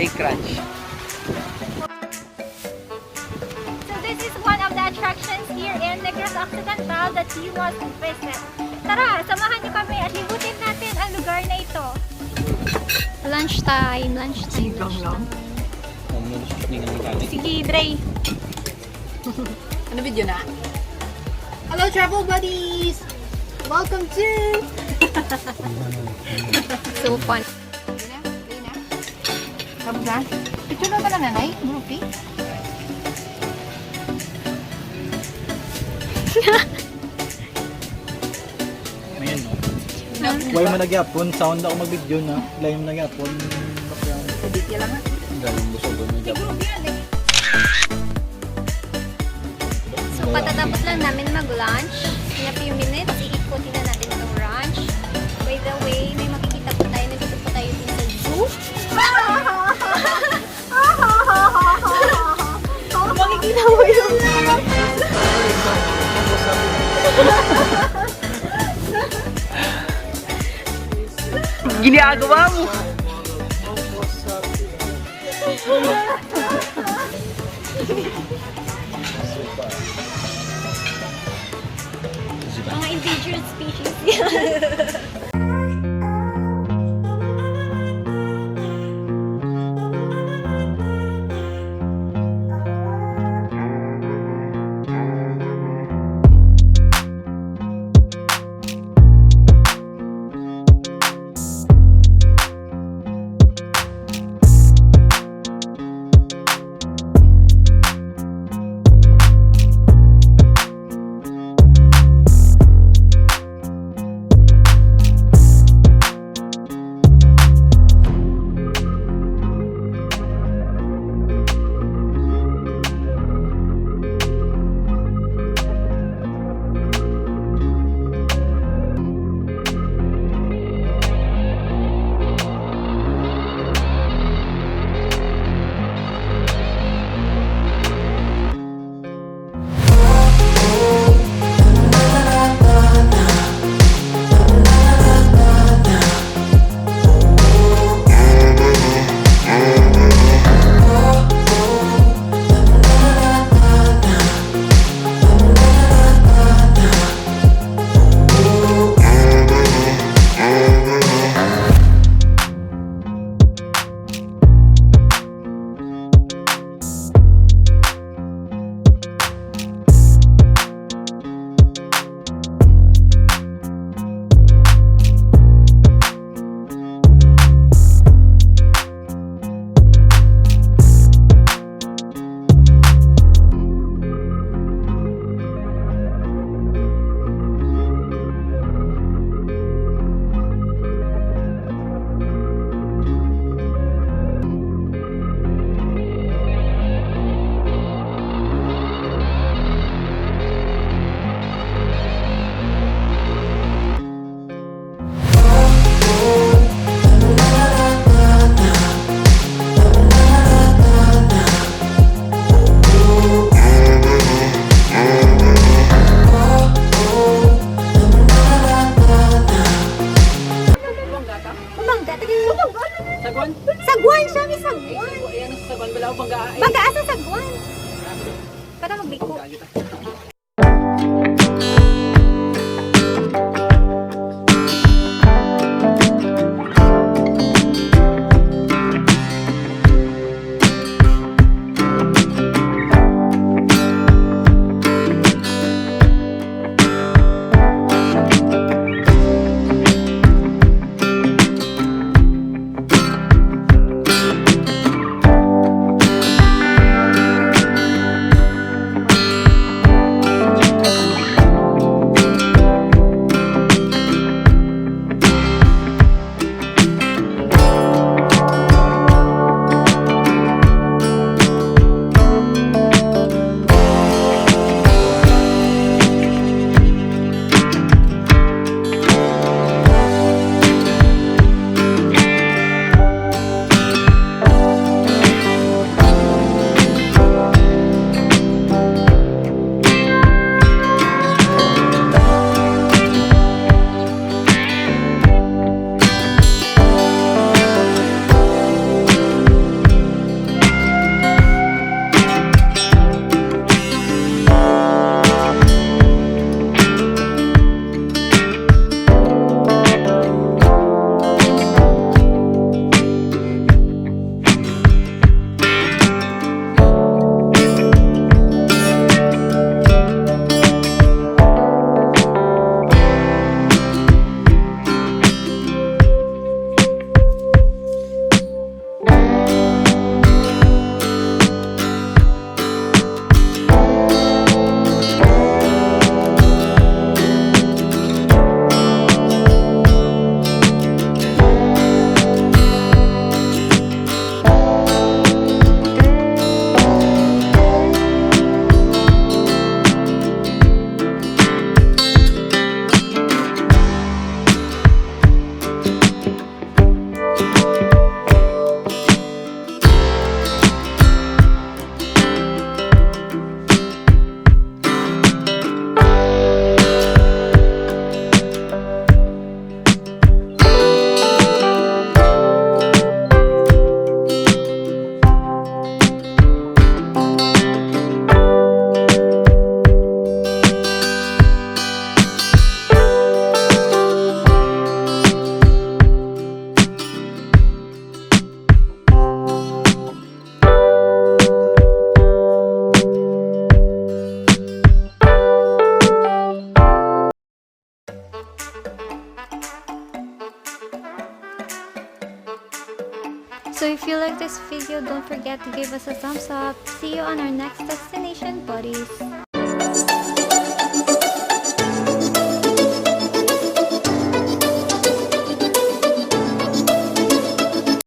Lake Ranch. So this is one of the attractions here in Negros Occidental that you must visit. Tara, samahan niyo kami at libutin natin ang lugar na ito. Lunchtime. Sige, Dre. Ano video na? Hello travel buddies! Welcome to... So fun. Tapos na? Picture na ba na nanay? Groupie? Ayan no. Huwag mo nagyapon, sound ako mag-video na. Layo mo nagyapon. Edit yan lang ha? Galing mo sa doon magyapon. So patatapos lang namin mag-lunch. In a few minutes, iikutin na natin itong ranch. By the way, may makikita po tayo. Nandito po tayo din sa zoo. Makikita mo yun! Ginagawa mo! Mga endangered species yan. Sagwan siya, may sagwan. Ayan ang saban, wala akong bangga. Bangga sa sagwan. Para magliko. So if you like this video, don't forget to give us a thumbs up. See you on our next destination, buddies.